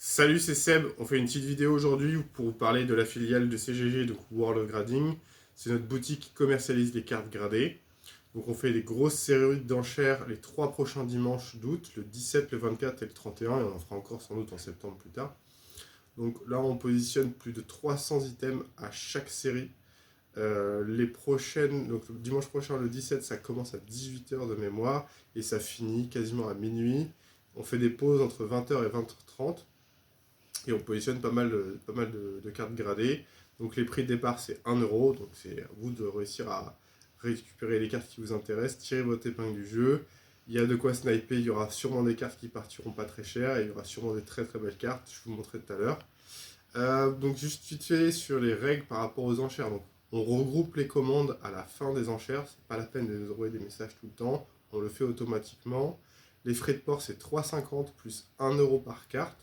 Salut, c'est Seb. On fait une petite vidéo aujourd'hui pour vous parler de la filiale de CGG, donc World of Grading. C'est notre boutique qui commercialise les cartes gradées. Donc on fait des grosses séries d'enchères les 3 prochains dimanches d'août, le 17, le 24 et le 31, et on en fera encore sans doute en septembre plus tard. Donc là, on positionne plus de 300 items à chaque série. Les prochaines, donc le dimanche prochain, le 17, ça commence à 18 h de mémoire et ça finit quasiment à minuit. On fait des pauses entre 20 h et 20 h 30 et on positionne pas mal de cartes gradées. Donc les prix de départ c'est 1 euro, donc c'est à vous de réussir à récupérer les cartes qui vous intéressent, tirer votre épingle du jeu. Il y a de quoi sniper, il y aura sûrement des cartes qui partiront pas très cher, et il y aura sûrement des très très belles cartes, je vous montrerai tout à l'heure. Donc juste vite fait sur les règles par rapport aux enchères. Donc, on regroupe les commandes à la fin des enchères, c'est pas la peine de nous envoyer des messages tout le temps, on le fait automatiquement. Les frais de port c'est 3,50 plus 1 euro par carte.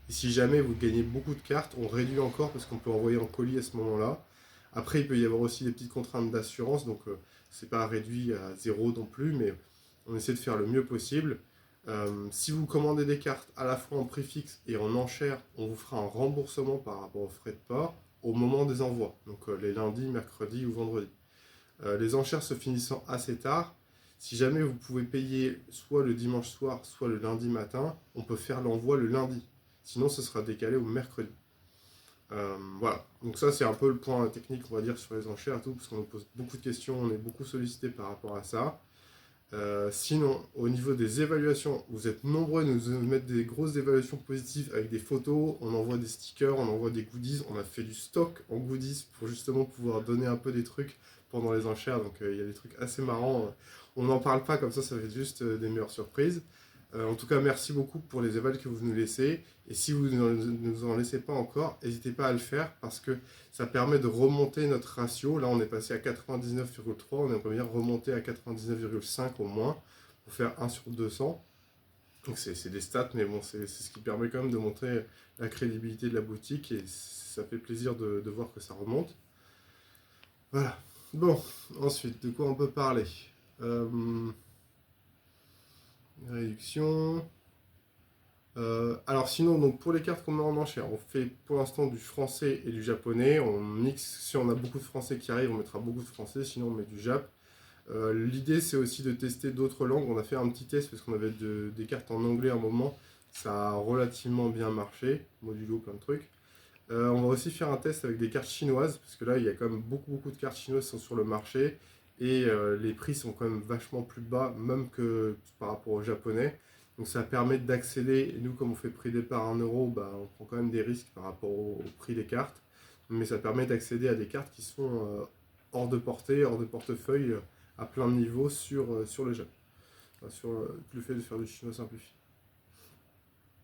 Et si jamais vous gagnez beaucoup de cartes, on réduit encore parce qu'on peut envoyer en colis à ce moment-là. Après, il peut y avoir aussi des petites contraintes d'assurance, donc c'est pas réduit à zéro non plus, mais on essaie de faire le mieux possible. Si vous commandez des cartes à la fois en prix fixe et en enchère, on vous fera un remboursement par rapport aux frais de port au moment des envois, donc les lundis, mercredis ou vendredis. Les enchères se finissant assez tard, si jamais vous pouvez payer soit le dimanche soir, soit le lundi matin, on peut faire l'envoi le lundi. Sinon, ce sera décalé au mercredi. Voilà, donc ça c'est un peu le point technique, on va dire, sur les enchères et tout, parce qu'on nous pose beaucoup de questions, on est beaucoup sollicité par rapport à ça. Sinon, au niveau des évaluations, vous êtes nombreux à nous mettre des grosses évaluations positives avec des photos, on envoie des stickers, on envoie des goodies, on a fait du stock en goodies pour justement pouvoir donner un peu des trucs pendant les enchères, donc il y a des trucs assez marrants. On n'en parle pas comme ça fait juste des meilleures surprises. En tout cas, merci beaucoup pour les évals que vous nous laissez. Et si vous ne nous en laissez pas encore, n'hésitez pas à le faire parce que ça permet de remonter notre ratio. Là, on est passé à 99,3, on aimerait bien remonter à 99,5 au moins pour faire 1 sur 200. Donc c'est des stats, mais bon, c'est ce qui permet quand même de montrer la crédibilité de la boutique et ça fait plaisir de voir que ça remonte. Voilà. Bon, ensuite, de quoi on peut parler? euh, Réduction. Alors sinon, donc pour les cartes qu'on met en enchère, on fait pour l'instant du français et du japonais. On mixe, si on a beaucoup de français qui arrivent, on mettra beaucoup de français, sinon on met du jap. L'idée c'est aussi de tester d'autres langues. On a fait un petit test parce qu'on avait des cartes en anglais à un moment. Ça a relativement bien marché, modulo, plein de trucs. On va aussi faire un test avec des cartes chinoises, parce que là il y a quand même beaucoup de cartes chinoises qui sont sur le marché. Et les prix sont quand même vachement plus bas, même que par rapport aux japonais. Donc ça permet d'accéder, et nous comme on fait prix départ 1 euro, bah, on prend quand même des risques par rapport au prix des cartes. Mais ça permet d'accéder à des cartes qui sont hors de portée, hors de portefeuille, à plein de niveaux sur le jeu. Enfin, sur le fait de faire du chinois simplifié.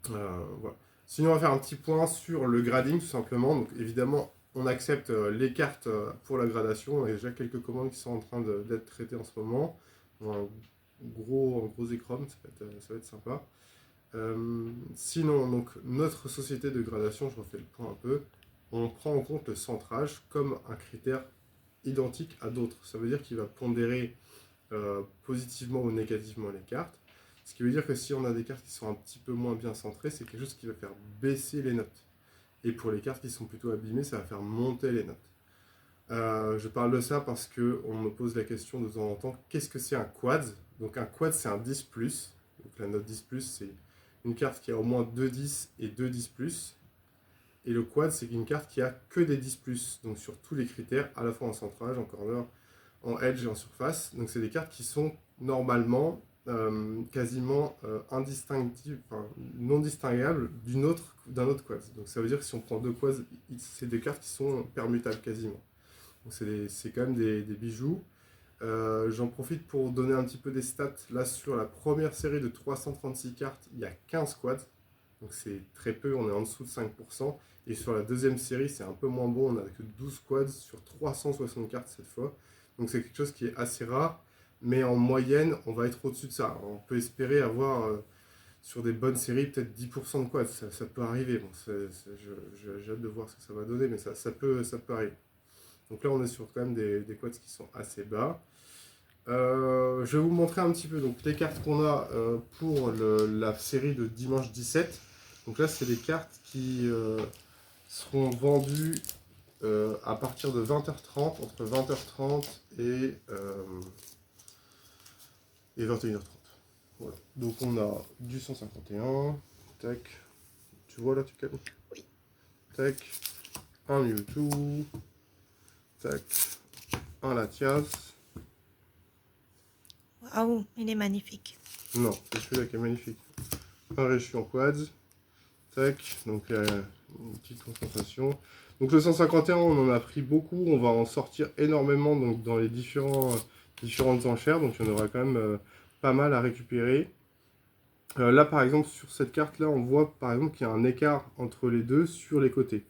Voilà. Sinon, on va faire un petit point sur le grading, tout simplement. Donc, évidemment, on accepte les cartes pour la gradation. Il y a déjà quelques commandes qui sont en train d'être traitées en ce moment. Un gros écran, ça va être sympa. Sinon, donc, notre société de gradation, je refais le point un peu, on prend en compte le centrage comme un critère identique à d'autres. Ça veut dire qu'il va pondérer positivement ou négativement les cartes. Ce qui veut dire que si on a des cartes qui sont un petit peu moins bien centrées, c'est quelque chose qui va faire baisser les notes. Et pour les cartes qui sont plutôt abîmées, ça va faire monter les notes. Je parle de ça parce qu'on me pose la question de temps en temps, qu'est-ce que c'est un quad? Donc un quad c'est un 10+. Donc la note 10+, c'est une carte qui a au moins 2 10 et 2 10+. Et le quad c'est une carte qui a que des 10+. Donc sur tous les critères, à la fois en centrage, en corner, en edge et en surface. Donc c'est des cartes qui sont normalement quasiment indistinctibles, enfin, non distinguables d'un autre quad. Donc ça veut dire que si on prend deux quads, c'est des cartes qui sont permutables quasiment. Donc c'est quand même des bijoux. J'en profite pour donner un petit peu des stats. Là sur la première série de 336 cartes, il y a 15 quads. Donc c'est très peu, on est en dessous de 5%. Et sur la deuxième série, c'est un peu moins bon, on n'a que 12 quads sur 360 cartes cette fois. Donc c'est quelque chose qui est assez rare, mais en moyenne, on va être au-dessus de ça. On peut espérer avoir sur des bonnes séries peut-être 10% de quads, ça peut arriver. Bon, j'ai hâte de voir ce que ça va donner, mais ça peut arriver. Donc là, on est sur quand même des quads qui sont assez bas. Je vais vous montrer un petit peu donc, les cartes qu'on a pour la série de dimanche 17. Donc là, c'est des cartes qui seront vendues à partir de 20h30, entre 20h30 et 21h30. Voilà. Donc on a du 151, tac, tu vois là, tu calmes? Oui. Tac, un Mewtwo, tac, un Latias. Waouh, il est magnifique. Non, c'est celui-là qui est magnifique. Un Raichu en quads, tac, donc une petite concentration. Donc le 151, on en a pris beaucoup, on va en sortir énormément donc, dans les différentes enchères, donc il y en aura quand même pas mal à récupérer. Là par exemple sur cette carte là on voit par exemple qu'il y a un écart entre les deux sur les côtés.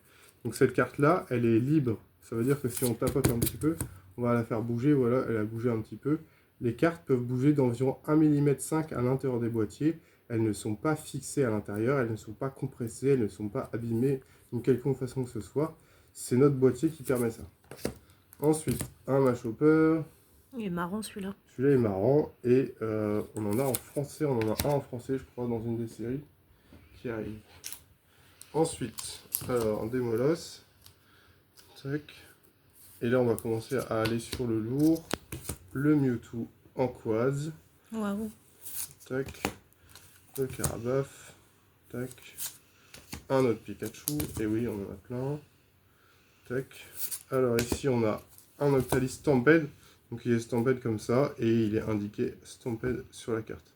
Donc cette carte là elle est libre, ça veut dire que si on tapote un petit peu, on va la faire bouger, voilà elle a bougé un petit peu. Les cartes peuvent bouger d'environ 1,5 mm à l'intérieur des boîtiers, elles ne sont pas fixées à l'intérieur, elles ne sont pas compressées, elles ne sont pas abîmées d'une quelconque façon que ce soit. C'est notre boîtier qui permet ça. Ensuite un Mashopper. Il est marrant celui-là. Celui-là est marrant et on en a en français, on en a un en français je crois dans une des séries qui arrive. Ensuite, alors en Démolos, tac. Et là on va commencer à aller sur le lourd, le Mewtwo en quads, Waouh. tac, le Carabaf, tac, un autre Pikachu, et oui on en a plein, tac. Alors ici on a un Octalis Stampede. Donc il est Stampede comme ça, et il est indiqué Stampede sur la carte.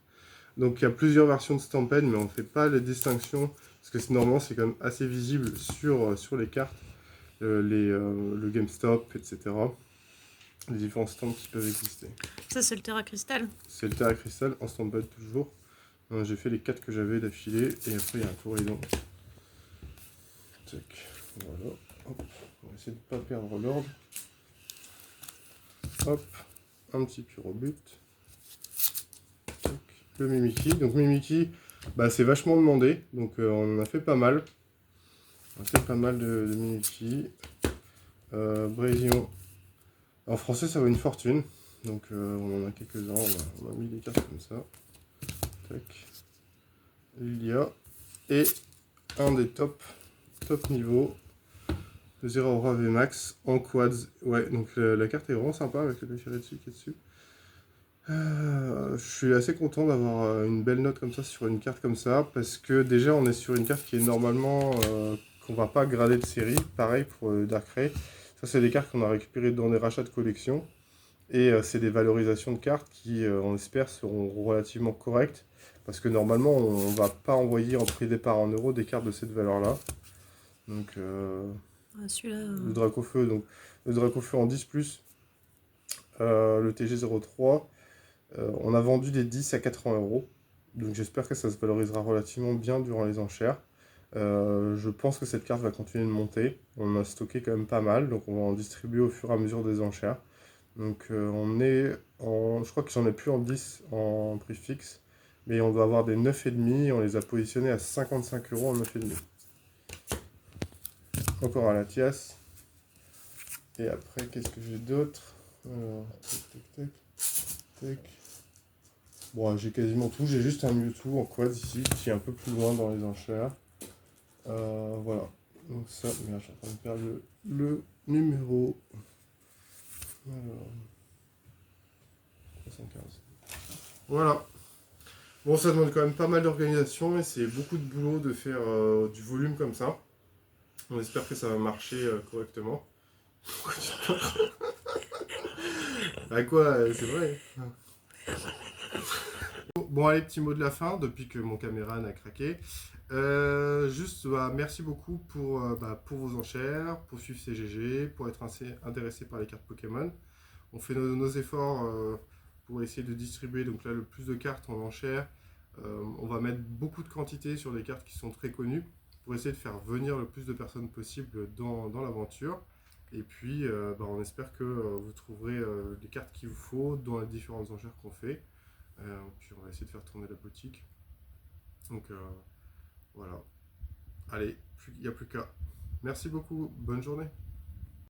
Donc il y a plusieurs versions de Stampede, mais on ne fait pas les distinctions, parce que normalement c'est quand même assez visible sur les cartes, le GameStop, etc. Les différents stamps qui peuvent exister. Ça, c'est le Terra Crystal. C'est le Terra Crystal en Stampede toujours. J'ai fait les 4 que j'avais d'affilée, et après il y a un Touridon. Tac, voilà. Hop. On va essayer de ne pas perdre l'ordre. Hop, un petit Pyrobut. Le Mimikyu. Donc Mimikyu, bah, c'est vachement demandé. Donc on en a fait pas mal. On a fait pas mal de Mimikyu. Brésion. En français, ça vaut une fortune. Donc on en a quelques-uns. On a mis des cartes comme ça. Tac. Lilia. Et un des top niveaux. De Zeraora VMAX en quads. Ouais, donc la carte est vraiment sympa avec le dessus qui est dessus. Je suis assez content d'avoir une belle note comme ça sur une carte comme ça, parce que déjà on est sur une carte qui est normalement qu'on va pas grader de série, pareil pour Darkrai. Ça c'est des cartes qu'on a récupérées dans des rachats de collection, et c'est des valorisations de cartes qui on espère seront relativement correctes, parce que normalement on va pas envoyer en prix départ en euros des cartes de cette valeur là. Donc Celui-là. le Dracofeu, donc le Dracofeu en 10+, le TG03. On a vendu des 10 à 80 euros, donc j'espère que ça se valorisera relativement bien durant les enchères. Je pense que cette carte va continuer de monter. On a stocké quand même pas mal, donc on va en distribuer au fur et à mesure des enchères. Donc on est en... Je crois que j'en ai plus en 10 en prix fixe, mais on doit avoir des 9,5, on les a positionnés à 55 euros en 9,5. Encore un Latias. Et après, qu'est-ce que j'ai d'autre? Tac, tac. Bon, j'ai quasiment tout. J'ai juste un Mewtwo en quad ici, qui est un peu plus loin dans les enchères. Voilà. Donc ça, merde, je suis en train de perdre le numéro. Alors, 315. Voilà. Bon, ça demande quand même pas mal d'organisation et c'est beaucoup de boulot de faire du volume comme ça. On espère que ça va marcher correctement. Bah quoi, c'est vrai. Bon, allez, petit mot de la fin, depuis que mon caméra n'a craqué. Juste, merci beaucoup pour vos enchères, pour suivre CGG, pour être assez intéressé par les cartes Pokémon. On fait nos efforts pour essayer de distribuer donc là, le plus de cartes en enchères. On va mettre beaucoup de quantité sur des cartes qui sont très connues pour essayer de faire venir le plus de personnes possible dans l'aventure. Et puis, on espère que vous trouverez les cartes qu'il vous faut dans les différentes enchères qu'on fait. Puis on va essayer de faire tourner la boutique. Donc voilà. Allez, il n'y a plus qu'à. Merci beaucoup, bonne journée.